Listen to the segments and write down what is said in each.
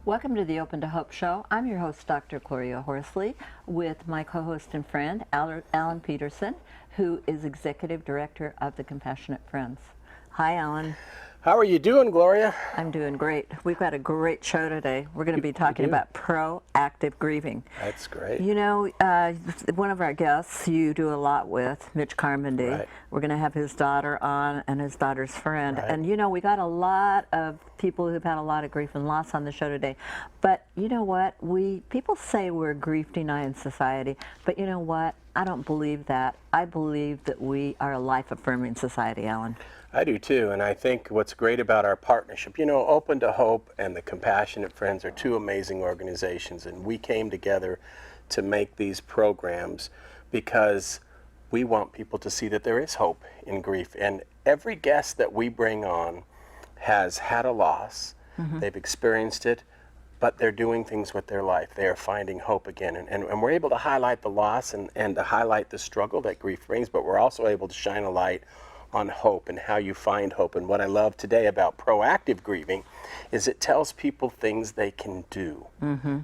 Welcome to the Open to Hope Show. I'm your host, Dr. Gloria Horsley, with my co-host and friend, Alan Peterson, who is Executive Director of the Compassionate Friends. Hi, Alan. How are you doing, Gloria? I'm doing great. We've got a great show today. We're going to be talking about proactive grieving. That's great. You know, one of our guests you do a lot with, Mitch Carmody. Right. We're going to have his daughter on and his daughter's friend. Right. And you know, we got a lot of people who've had a lot of grief and loss on the show today. But you know what? People say we're a grief-denying society, but you know what? I don't believe that. I believe that we are a life-affirming society, Alan. I do too, and I think what's great about our partnership, you know, Open to Hope and the Compassionate Friends are two amazing organizations, and we came together to make these programs because we want people to see that there is hope in grief. And every guest that we bring on has had a loss, they've experienced it, but they're doing things with their life. They are finding hope again. And we're able to highlight the loss and to highlight the struggle that grief brings, but we're also able to shine a light on hope and how you find hope. And what I love today about proactive grieving is it tells people things they can do,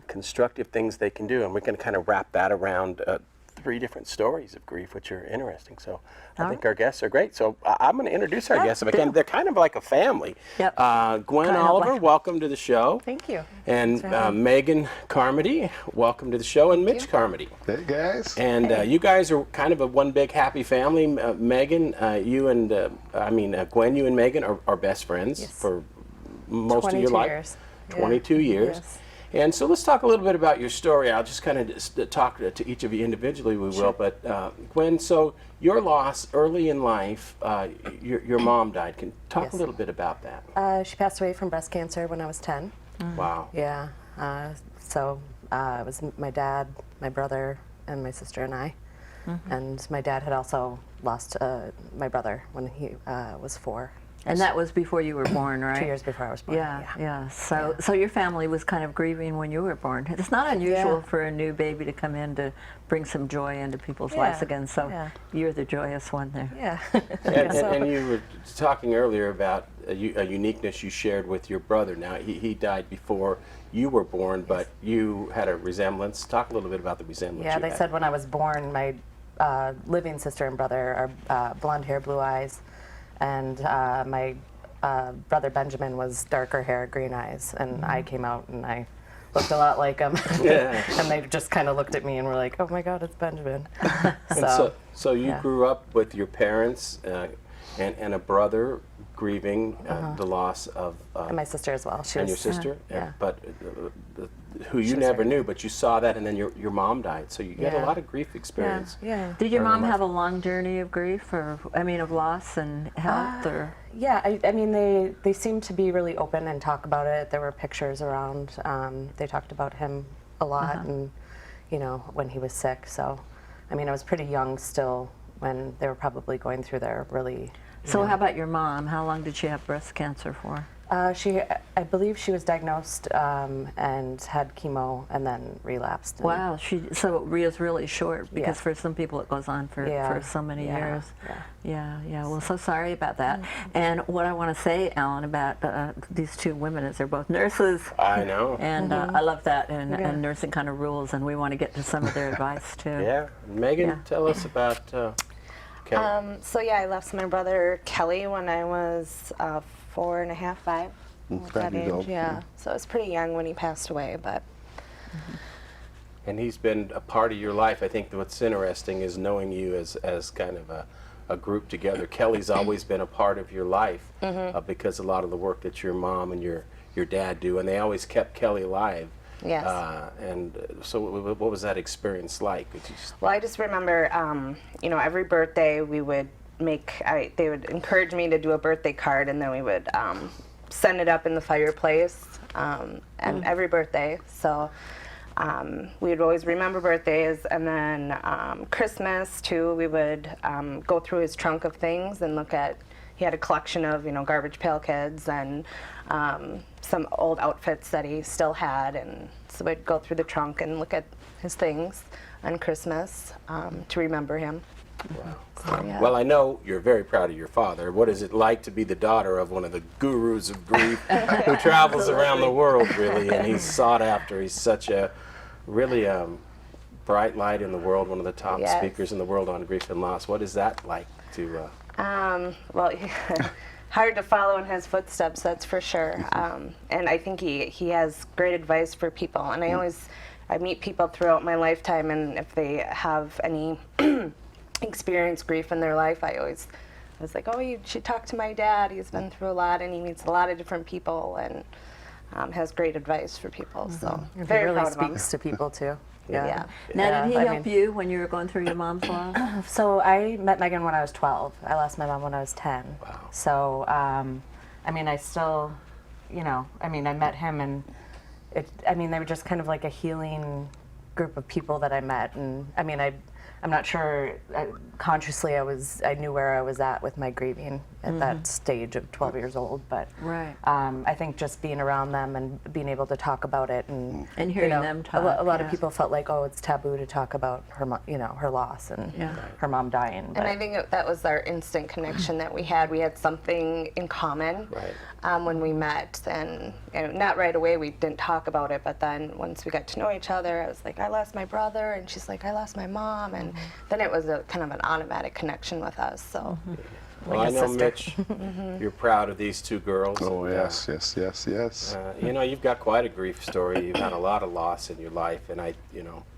constructive things they can do. And we're going to kind of wrap that around 3 different stories of grief, which are interesting. So I think our guests are great. So I'm going to introduce our guests if I can. They're kind of like a family. Yep. Gwen Oliver, welcome to the show. Thank you. And Megan Carmody, welcome to the show. And Mitch Carmody. Hey, guys. And you guys are kind of a one big happy family. Megan, you and, Gwen, you and Megan are best friends for most of your life. 22 years. 22 years. Yes. And so let's talk a little bit about your story. I'll just kind of talk to each of you individually, we will. But Gwen, so your loss early in life, your mom died. Can talk a little bit about that? She passed away from breast cancer when I was 10. Wow. Yeah. So it was my dad, my brother, and my sister and I. And my dad had also lost my brother when he was 4. And that was before you were born, right? 2 years before I was born. Yeah. So your family was kind of grieving when you were born. It's not unusual for a new baby to come in to bring some joy into people's lives again. So you're the joyous one there. Yeah. And you were talking earlier about a uniqueness you shared with your brother. Now, he died before you were born, but you had a resemblance. Talk a little bit about the resemblance. Yeah, you they had. said when I was born, my living sister and brother are blonde hair, blue eyes. And my brother Benjamin was darker hair, green eyes, and I came out and I looked a lot like him. And they just kind of looked at me and were like, "Oh my God, it's Benjamin." So you grew up with your parents and a brother grieving the loss of and my sister as well. She and was, your sister, yeah. but who you never knew, but you saw that, and then your mom died. So you had a lot of grief experience. Yeah. Did your mom have a long journey of grief, of loss and health, or? Yeah, I mean, they seemed to be really open and talk about it. There were pictures around. They talked about him a lot, and you know, when he was sick. So, I mean, I was pretty young still when they were probably going through their really. So how about your mom? How long did she have breast cancer for? I believe she was diagnosed and had chemo and then relapsed. Wow, so it was really short, because for some people it goes on for so many years. Yeah. Well, so sorry about that. And what I want to say, Alan, about these two women is they're both nurses. I know. And I love that, and nursing kind of rules, and we want to get to some of their advice too. Yeah. Megan, tell us about Kelly. So yeah, I lost my brother Kelly when I was 4.5, 5. That age, yeah. So I was pretty young when he passed away, but. And he's been a part of your life. I think that what's interesting is knowing you as kind of a group together. Kelly's always been a part of your life because a lot of the work that your mom and your dad do, and they always kept Kelly alive. Yes. And so what was that experience like? Well, I just remember, every birthday we would they would encourage me to do a birthday card, and then we would send it up in the fireplace and every birthday. So we would always remember birthdays, and then Christmas too. We would go through his trunk of things and look at. He had a collection of Garbage Pail Kids and some old outfits that he still had, and so we'd go through the trunk and look at his things on Christmas to remember him. So, yeah. Well, I know you're very proud of your father. What is it like to be the daughter of one of the gurus of grief who travels around the world, really, and he's sought after. He's such a really bright light in the world, one of the top Yes. speakers in the world on grief and loss. What is that like to... Well, hard to follow in his footsteps, that's for sure. And I think he has great advice for people. And I meet people throughout my lifetime, and if they have any experienced grief in their life, I was like, oh, you should talk to my dad. He's been through a lot, and he meets a lot of different people, and has great advice for people. So He very really proud of him. speaks to people too. Yeah. Now, did he I help you when you were going through your mom's loss? So I met Megan when I was 12. I lost my mom when I was 10. Wow. So, I mean, I still, I met him, and they were just kind of like a healing group of people that I met. And I'm not sure, consciously I knew where I was at with my grieving at that stage of 12 years old, but Right. I think just being around them and being able to talk about it, and hearing them talk. a lot of yeah. people felt like, oh, it's taboo to talk about her, her loss and Yeah. her mom dying. And I think that was our instant connection that we had. We had something in common when we met, and not right away. We didn't talk about it, but then once we got to know each other, I was like, I lost my brother, and she's like, I lost my mom, and then it was a kind of an automatic connection with us. So. Well, Like I a know, sister. Mitch, you're proud of these two girls. Oh, and, yes, yes. You've got quite a grief story. You've had a lot of loss in your life, and of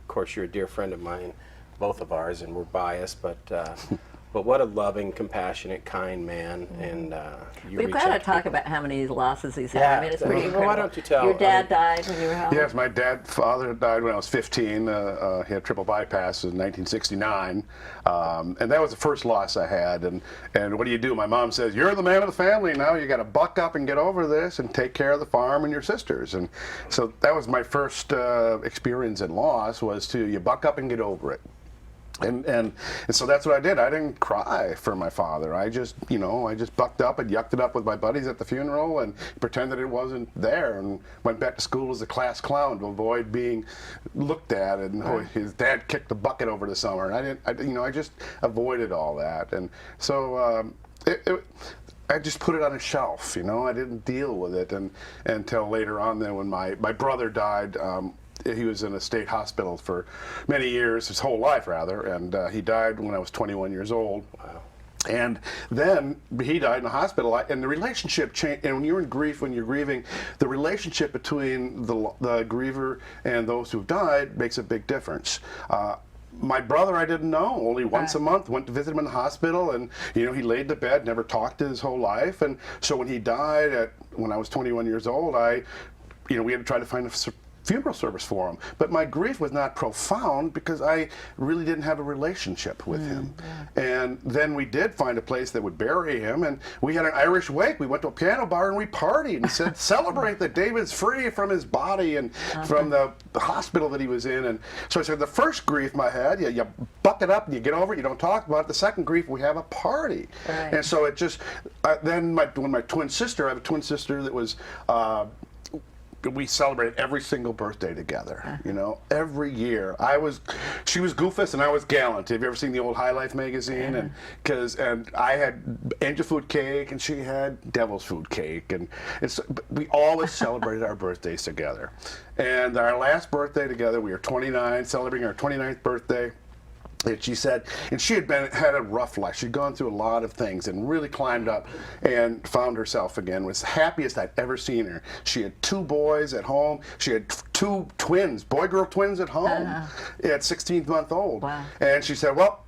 course, you're a dear friend of mine, both of ours, and we're biased, but what a loving, compassionate, kind man, and you We've reach got to out talk people. about how many losses he's had. Yeah. I mean, it's Well, pretty why incredible. don't you tell- Your dad I mean- died when you were how old? Yes, my father died when I was 15. He had triple bypass in 1969, and that was the first loss I had. And what do you do? My mom says, "You're the man of the family now. You got to buck up and get over this and take care of the farm and your sisters." And so that was my first experience in loss, was you buck up and get over it. And so that's what I did. I didn't cry for my father. I just bucked up and yucked it up with my buddies at the funeral and pretended it wasn't there, and went back to school as a class clown to avoid being looked at. And his dad kicked the bucket over the summer, and I just avoided all that. And so I just put it on a shelf. I didn't deal with it until later on. Then when my brother died. He was in a state hospital for many years, his whole life rather, and he died when I was 21 years old. Wow. And then he died in the hospital, and the relationship changed. And when you're in grief, when you're grieving, the relationship between the griever and those who've died makes a big difference. My brother, I didn't know. Only once a month, went to visit him in the hospital, and he laid to bed, never talked to his whole life. And so when he died when I was 21 years old, we had to try to find a funeral service for him. But my grief was not profound because I really didn't have a relationship with him. And then we did find a place that would bury him, and we had an Irish wake. We went to a piano bar and we partied and said, celebrate that David's free from his body and from the hospital that he was in. And so I said, the first grief I had, you buck it up and you get over it, you don't talk about it. The second grief, we have a party. Right. And so it just, then when my twin sister, I have a twin sister that was, we celebrated every single birthday together, every year. She was goofus and I was gallant. Have you ever seen the old High Life magazine? And I had angel food cake and she had devil's food cake, and we always celebrated our birthdays together. And our last birthday together, we were 29, celebrating our 29th birthday. And she said, and she had had a rough life. She'd gone through a lot of things and really climbed up and found herself again. Was the happiest I'd ever seen her. She had 2 boys at home. She had 2 twins, boy-girl twins at home at 16-month-old. Wow. And she said, well,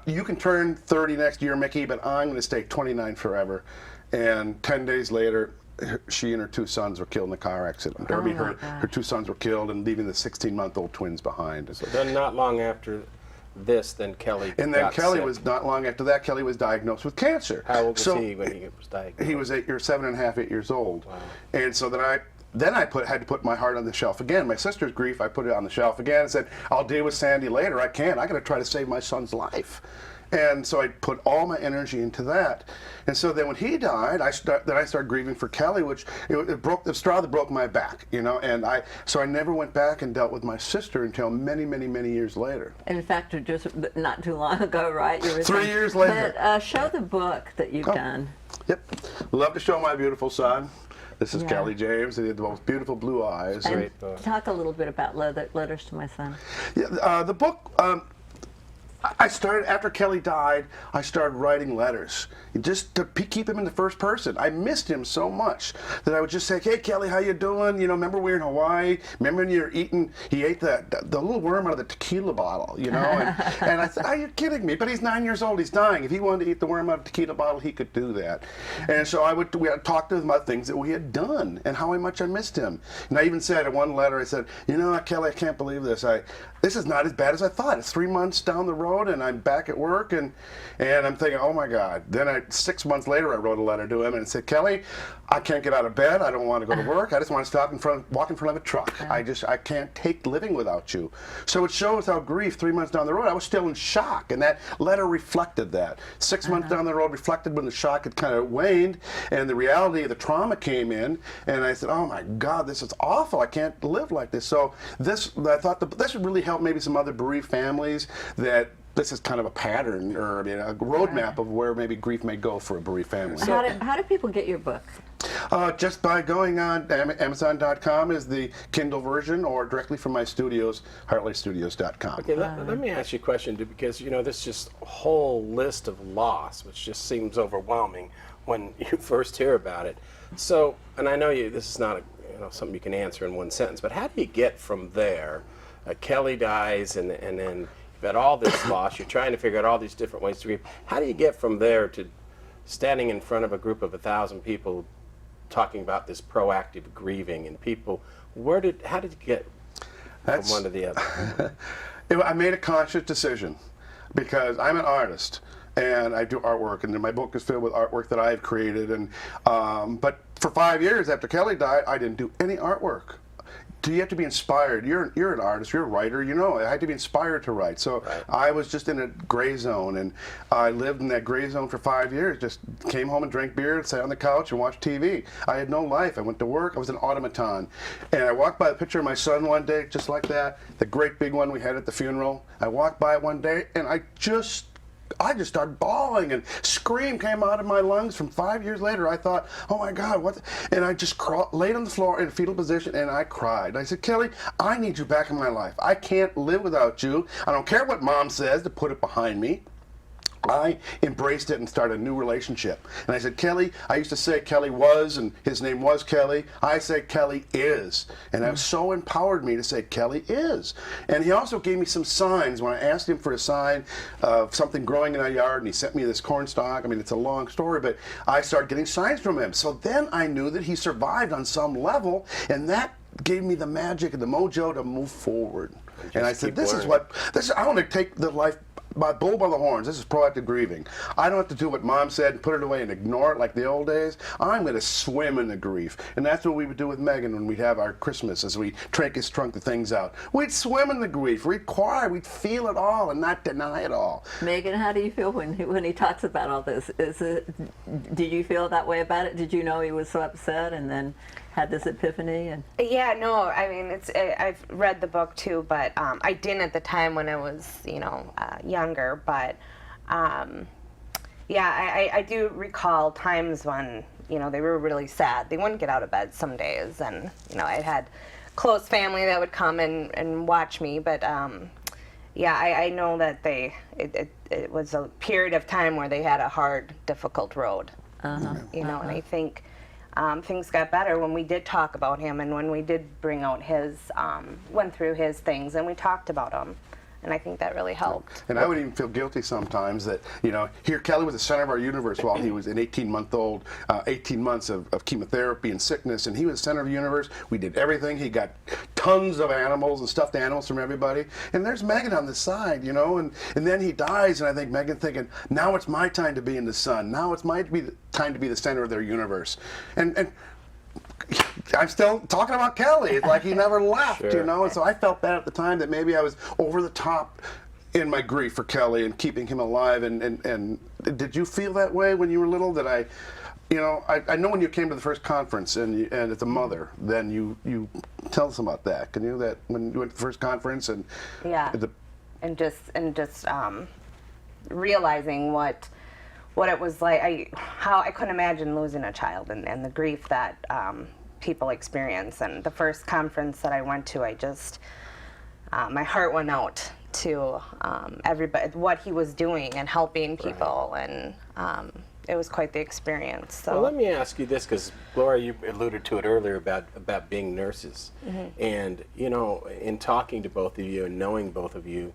you can turn 30 next year, Mickey, but I'm going to stay 29 forever. And 10 days later, she and her 2 sons were killed in a car accident. Derby, her 2 sons were killed, and leaving the 16-month-old twins behind. So then not long after then Kelly And then got Kelly sick. was, not long after that, Kelly was diagnosed with cancer. How old was he when he was diagnosed? He was 7.5, 8 years old. Wow. And so then then I had to put my heart on the shelf again. My sister's grief, I put it on the shelf again and said, I'll deal with Sandy later. I can't. I got to try to save my son's life. And so I put all my energy into that. And so then when he died, I started grieving for Kelly, which it broke the straw that broke my back, you know. And so I never went back and dealt with my sister until many, many, many years later. In fact, just not too long ago, right? You were 3 years later. But show the book that you've done. Yep. Love to show my beautiful son. This is Yeah. Kelly James. He had the most beautiful blue eyes. And talk a little bit about Letters to My Son. Yeah, the book, I started, after Kelly died, I started writing letters, just to keep him in the first person. I missed him so much that I would just say, hey, Kelly, how you doing? You know, remember we were in Hawaii? Remember when you were eating, he ate the little worm out of the tequila bottle, you know? And I said, are you kidding me? But he's 9 years old, he's dying. If he wanted to eat the worm out of the tequila bottle, he could do that. And so we had talked to him about things that we had done and how much I missed him. And I even said in one letter, I said, you know, Kelly, I can't believe this. This is not as bad as I thought. It's 3 months down the road, and I'm back at work, and I'm thinking, oh my God. Then 6 months later, I wrote a letter to him and said, Kelly, I can't get out of bed. I don't want to go to work. I just want to stop walk in front of a truck. I can't take living without you. So it shows how grief 3 months down the road, I was still in shock, and that letter reflected that. 6 months down the road reflected when the shock had kind of waned, and the reality of the trauma came in, and I said, oh my God, this is awful. I can't live like this. So I thought this would really help maybe some other bereaved families, that this is kind of a pattern, or I mean, a roadmap of where maybe grief may go for a bereaved family. How do people get your book? Just by going on Amazon.com is the Kindle version, or directly from my studios, HeartleyStudios.com. Okay, let me ask you a question, because you know, this just whole list of loss, which just seems overwhelming when you first hear about it. So, and I know this is not something you can answer in one sentence, but how do you get from there? Kelly dies, and then you've had all this loss. You're trying to figure out all these different ways to grieve. How do you get from there to standing in front of a group of 1,000 people talking about this proactive grieving, and people? How did you get from one to the other? I made a conscious decision, because I'm an artist and I do artwork, and then my book is filled with artwork that I've created. And but for 5 years after Kelly died, I didn't do any artwork. You have to be inspired. You're an artist. You're a writer. You know, I had to be inspired to write. So I was just in a gray zone, and I lived in that gray zone for 5 years. Just came home and drank beer, sat on the couch and watched TV. I had no life. I went to work. I was an automaton. And I walked by the picture of my son one day, just like that, the great big one we had at the funeral. I walked by it one day, and I just started bawling, and scream came out of my lungs. From 5 years later, I thought, oh my God, what? And I just laid on the floor in a fetal position, and I cried. I said, Kelly, I need you back in my life. I can't live without you. I don't care what Mom says to put it behind me. I embraced it and started a new relationship. And I said, Kelly, I used to say Kelly was, and his name was Kelly. I say Kelly is. And that so empowered me to say Kelly is. And he also gave me some signs when I asked him for a sign of something growing in our yard, and he sent me this corn stalk. I mean, it's a long story, but I started getting signs from him. So then I knew that he survived on some level, and that gave me the magic and the mojo to move forward. And I said, I want to take the life by bull by the horns. This is proactive grieving. I don't have to do what Mom said and put it away and ignore it like the old days. I'm going to swim in the grief. And that's what we would do with Megan when we'd have our Christmas, as we trunk the things out. We'd swim in the grief. We'd cry. We'd feel it all and not deny it all. Megan, how do you feel when he talks about all this? Did you feel that way about it? Did you know he was so upset and then had this epiphany? And yeah, no, I mean, I've read the book too, but I didn't at the time when I was, younger. But yeah, I do recall times when, they were really sad. They wouldn't get out of bed some days, and I had close family that would come and watch me. But yeah, I know that it was a period of time where they had a hard, difficult road. And I think things got better when we did talk about him, and when we did bring out went through his things, and we talked about him. And I think that really helped. And I would even feel guilty sometimes that, here Kelly was the center of our universe while he was an 18-month-old, 18 months of chemotherapy and sickness, and he was the center of the universe. We did everything. He got tons of animals and stuffed animals from everybody. And there's Megan on the side, and then he dies, and I think Megan thinking, now it's my time to be in the sun. Now it's my time to be the center of their universe. And I'm still talking about Kelly. It's like he never left, Sure. you know. And so I felt bad at the time that maybe I was over the top in my grief for Kelly and keeping him alive. And did you feel that way when you were little? That I know when you came to the first conference and as a mother, then you tell us about that. Can you, that when you went to the first conference and Yeah. And just realizing what it was like, how I couldn't imagine losing a child and the grief that people experience. And the first conference that I went to, I just my heart went out to everybody, what he was doing and helping people, and it was quite the experience. So Well, let me ask you this, because Laura, you alluded to it earlier about being nurses, and in talking to both of you and knowing both of you,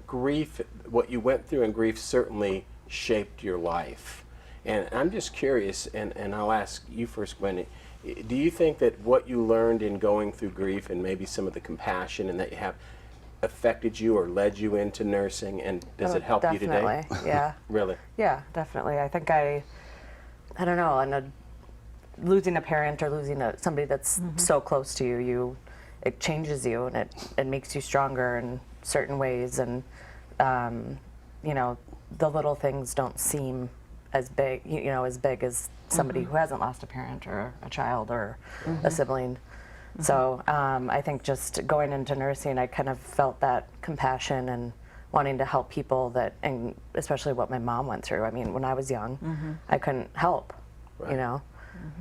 grief, what you went through in grief certainly shaped your life. And I'm just curious, and I'll ask you first, Gwen, do you think that what you learned in going through grief and maybe some of the compassion and that you have affected you or led you into nursing, and does it help you today? Definitely, yeah. Really? Yeah, definitely. I think I don't know, and losing a parent or losing somebody that's so close to you, it changes you, and it makes you stronger in certain ways, and the little things don't seem as big, as big as somebody who hasn't lost a parent or a child or a sibling. So I think just going into nursing, I kind of felt that compassion and wanting to help people and especially what my mom went through. I mean, when I was young, I couldn't help,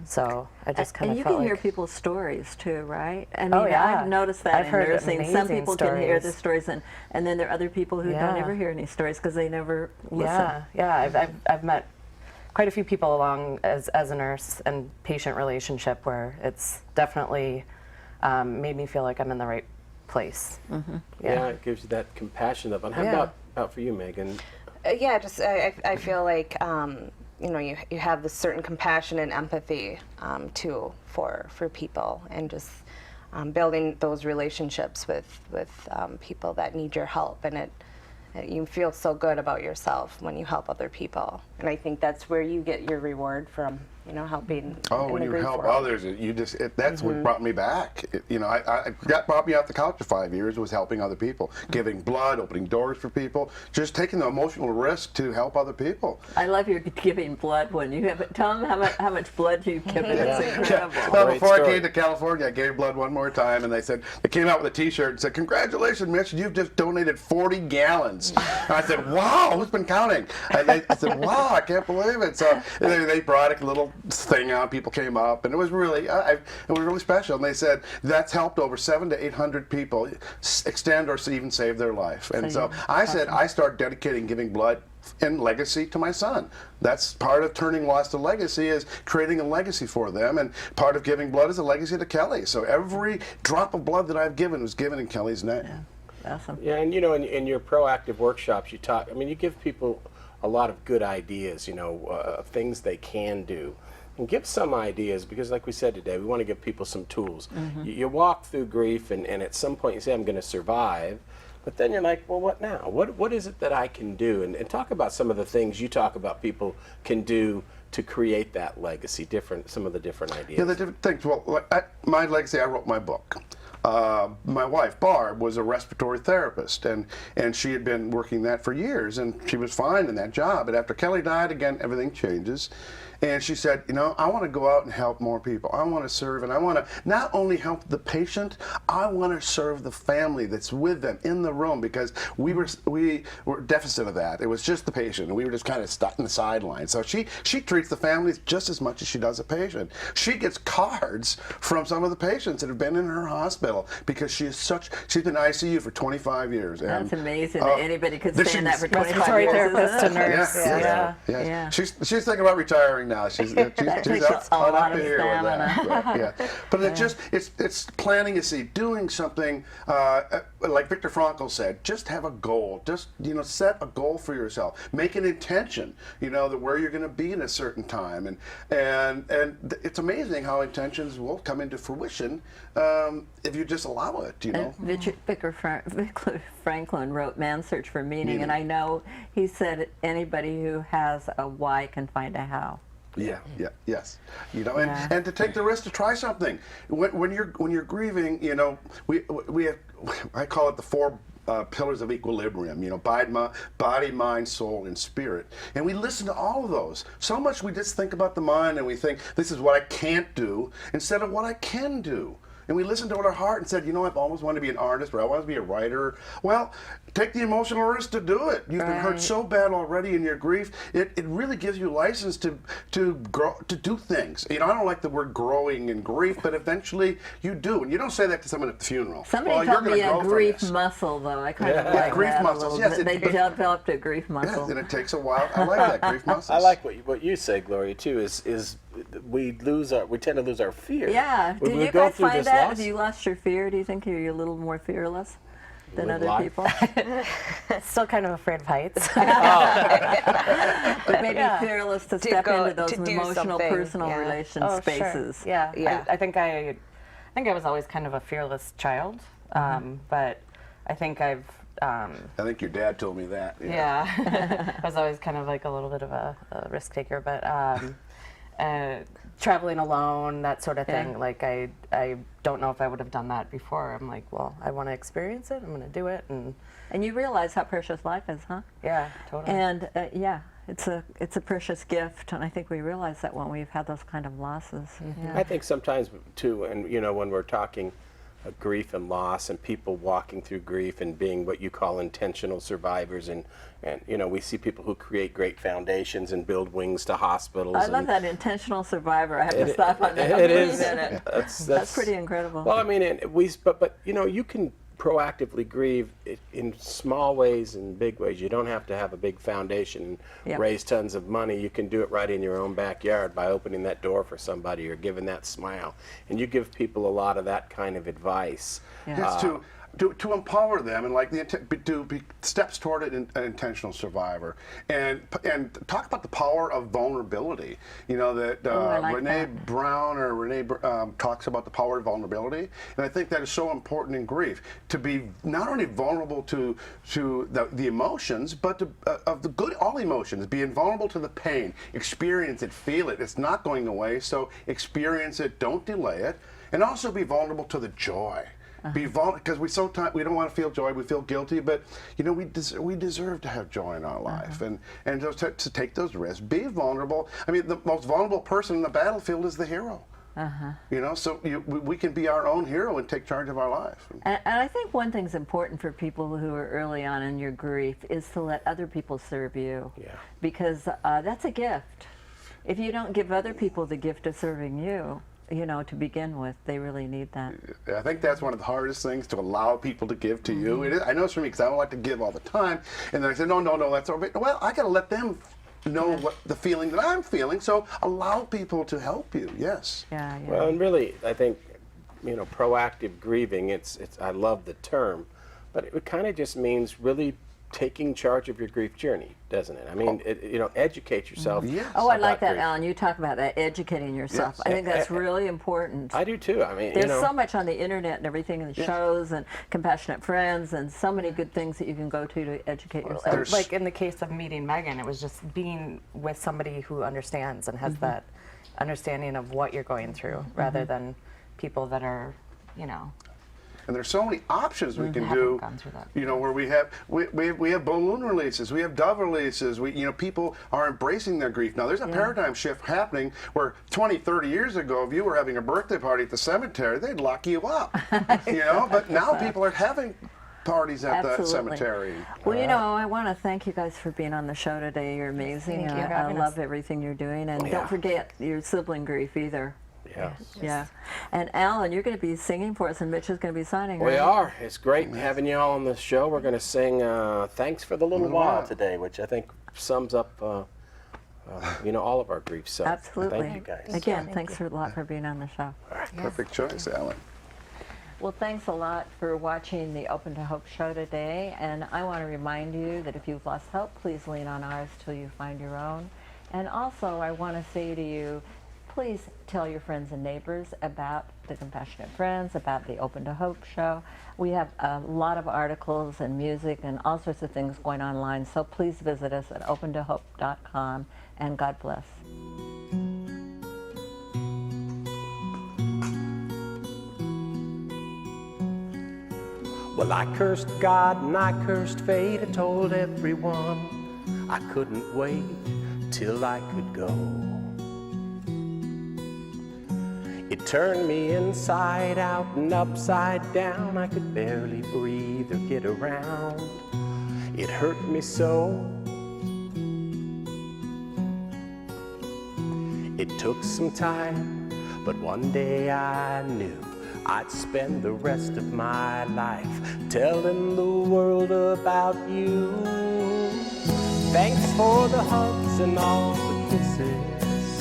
So I just kind and of you felt can hear like, people's stories too, right? I mean, Oh, yeah. I've noticed that I've in heard nursing. Some amazing people can hear the stories. stories, and then there are other people who don't ever hear any stories because they never listen. Yeah. I've met quite a few people along as a nurse and patient relationship where it's definitely made me feel like I'm in the right place. Yeah, it gives you that compassion of. And how Yeah. about for you, Megan? yeah, just I feel like you have this certain compassion and empathy too for people, and just building those relationships with people that need your help, and you feel so good about yourself when you help other people, and I think that's where you get your reward from, helping. Oh, in when the you grief help world. others, that's what brought me back. Brought me off the couch for 5 years was helping other people, giving blood, opening doors for people, just taking the emotional risk to help other people. I love your giving blood one. You have tell them how much blood you've given. It's incredible. Well, Great before I story. came to California, I gave blood one more time, and they came out with a T-shirt and said, "Congratulations, Mitch, you've just donated 40 gallons." And I said, "Wow, who's been counting?" I said, "Wow, I can't believe it." So they brought a little thing out. People came up, and it was really special. And they said that's helped over 700 to 800 people extend or even save their life. And so I said I started dedicating giving blood in legacy to my son. That's part of turning loss to legacy, is creating a legacy for them, and part of giving blood is a legacy to Kelly. So every drop of blood that I've given was given in Kelly's name. Awesome. Yeah, and in your proactive workshops, you give people a lot of good ideas, of things they can do. And give some ideas, because like we said today, we want to give people some tools. You walk through grief, and at some point you say, I'm going to survive. But then you're like, well, what now? What is it that I can do? And talk about some of the things you talk about people can do to create that legacy, some of the different ideas. Yeah, the different things. Well, my legacy, I wrote my book. My wife, Barb, was a respiratory therapist, and she had been working that for years, and she was fine in that job. But after Kelly died, again, everything changes. And she said, I want to go out and help more people. I want to serve, and I want to not only help the patient, I want to serve the family that's with them in the room, because we were deficit of that. It was just the patient, and we were just kind of stuck in the sidelines. So she treats the families just as much as she does a patient. She gets cards from some of the patients that have been in her hospital, because she's been ICU for 25 years. That's and, amazing that anybody could this stand that for is- 25 Respiratory years. therapist isn't to it? nurse. Yeah. Yeah. She's thinking about retiring now. She's takes out a lot up of here with that. Right, yeah. But it's planting a seed, doing something like Viktor Frankl said. Just have a goal. Just set a goal for yourself. Make an intention. That where you're going to be in a certain time, and it's amazing how intentions will come into fruition if you just allow it. And Viktor Franklin wrote Man's Search for Meaning, and I know he said anybody who has a why can find a how. Yes. You know, and to take the risk to try something. When you're grieving, you know, we have, I call it the four pillars of equilibrium, you know, body, mind, soul, and spirit. And we listen to all of those. So much we just think about the mind and we think, this is what I can't do, instead of what I can do. And we listened to our heart and said, you know, I've always wanted to be an artist, or I want to be a writer. Well, take the emotional risk to do it. You've been hurt so bad already in your grief. It really gives you license to grow, to do things. You know, I don't like the word growing in grief, but eventually you do. And you don't say that to someone at the funeral. Somebody told me a grief muscle, though. I kind of like grief that muscles. a little Yes, bit. They developed a grief muscle. Yes, and it takes a while. I like that, grief muscles. I like what you say, Gloria, too, is we tend to lose our fear. Yeah. When Do we you go guys through find this that? loss- Have you lost your fear? Do you think you're a little more fearless than Live other life. people? Still kind of afraid of heights. But maybe fearless to step go- into those to do emotional, something, personal yeah. relation Oh, sure. spaces. Yeah. Yeah. I think I was always kind of a fearless child, but I think I've. I think your dad told me that. Yeah, I was always kind of like a little bit of a risk taker, but traveling alone, that sort of thing. Like I don't know if I would have done that before. I'm like, well, I want to experience it. I'm going to do it, And you realize how precious life is, huh? yeah, totally. And it's a precious gift, and I think we realize that when we've had those kind of losses. Yeah. I think sometimes too, and you know, when we're talking grief and loss, and people walking through grief and being what you call intentional survivors, and you know, we see people who create great foundations and build wings to hospitals. I love that intentional survivor. I have to stop on that. It is. That's pretty incredible. Well, I mean, but you know, you can proactively grieve in small ways and big ways. You don't have to have a big foundation and raise tons of money. You can do it right in your own backyard by opening that door for somebody or giving that smile. And you give people a lot of that kind of advice. Yes, to empower them and like to be steps toward an intentional survivor, and talk about the power of vulnerability. You know that like Renee that. Brown or Renee talks about the power of vulnerability, and I think that is so important in grief, to be not only vulnerable to the emotions, but of the good, all emotions, being vulnerable to the pain, experience it, feel it. It's not going away, so experience it, don't delay it, and also be vulnerable to the joy. Be vulnerable, because we don't want to feel joy. We feel guilty, but you know, we deserve to have joy in our life, and just to take those risks. Be vulnerable. I mean, the most vulnerable person in the battlefield is the hero. You know, so we can be our own hero and take charge of our life. And I think one thing's important for people who are early on in your grief is to let other people serve you. Yeah. Because that's a gift. If you don't give other people the gift of serving you, you know, to begin with, they really need that. I think that's one of the hardest things, to allow people to give to you. It is, I know it's for me, because I don't like to give all the time. And then I said, no, that's all right. Well, I got to let them know what the feeling that I'm feeling, so allow people to help you. Yes. Yeah. Well, and really, I think, you know, proactive grieving, it's I love the term, but it kind of just means really taking charge of your grief journey, doesn't it? I mean, you know, educate yourself. Yes. Oh, I like about that, grief. Alan. You talk about that, educating yourself. Yes. I think that's really important. I do too. I mean, There's you know, so much on the internet and everything, and shows and Compassionate Friends, and so many good things that you can go to educate yourself. Like in the case of meeting Megan, it was just being with somebody who understands and has that understanding of what you're going through, rather than people that are, you know. And there's so many options we can haven't do. gone through that. You know, where we have balloon releases, we have dove releases. People are embracing their grief now. There's a paradigm shift happening where 20, 30 years ago, if you were having a birthday party at the cemetery, they'd lock you up. You know, but now people are having parties at the cemetery. Well, you know, I want to thank you guys for being on the show today. You're amazing. Thank you for I having love us. everything you're doing, and don't forget your sibling grief either. yeah. Yeah. And Alan, you're going to be singing for us, and Mitch is going to be signing. We right? are. It's great having you all on the show. We're going to sing "Thanks for the Little While" today, which I think sums up, you know, all of our grief. So Absolutely. thank you guys. Again, thanks a lot for being on the show. Perfect choice, Alan. Well, thanks a lot for watching the Open to Hope show today. And I want to remind you that if you've lost hope, please lean on ours till you find your own. And also, I want to say to you, please tell your friends and neighbors about the Compassionate Friends, about the Open to Hope show. We have a lot of articles and music and all sorts of things going online, so please visit us at opentohope.com, and God bless. Well, I cursed God and I cursed fate. I told everyone I couldn't wait till I could go. It turned me inside out and upside down. I could barely breathe or get around. It hurt me so. It took some time, but one day I knew I'd spend the rest of my life telling the world about you. Thanks for the hugs and all the kisses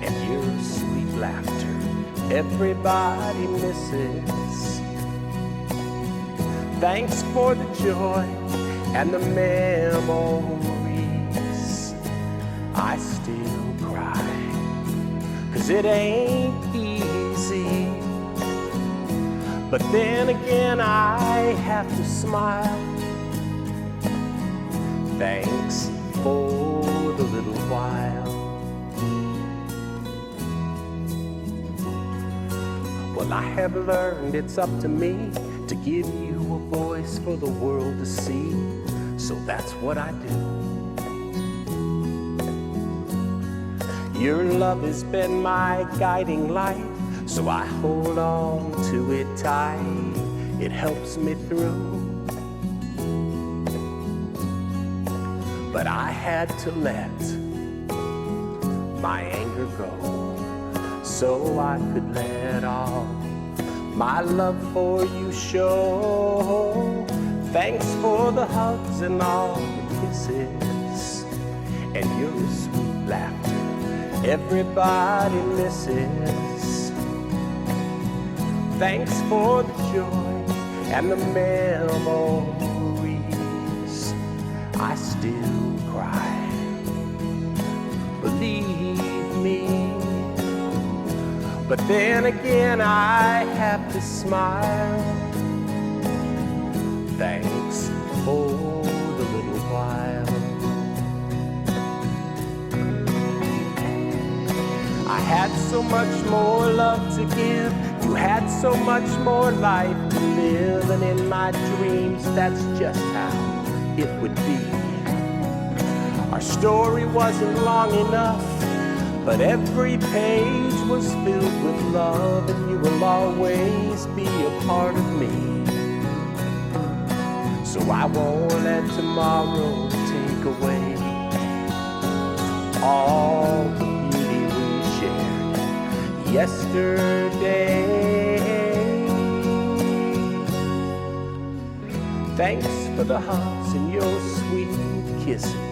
and your sweet laughter everybody misses. Thanks for the joy and the memories. I still cry, 'cause it ain't easy. But then again I have to smile. Thanks for the little while. Well, I have learned it's up to me to give you a voice for the world to see. So that's what I do. Your love has been my guiding light, so I hold on to it tight. It helps me through. But I had to let my anger go, so I could let all my love for you show. Thanks for the hugs and all the kisses and your sweet laughter everybody misses. Thanks for the joy and the memories. I still cry, believe me. But then again I have to smile. Thanks for the little while. I had so much more love to give. You had so much more life to live. And in my dreams, that's just how it would be. Our story wasn't long enough, but every page was filled with love. And you will always be a part of me. So I won't let tomorrow take away all the beauty we shared yesterday. Thanks for the hugs and your sweet kisses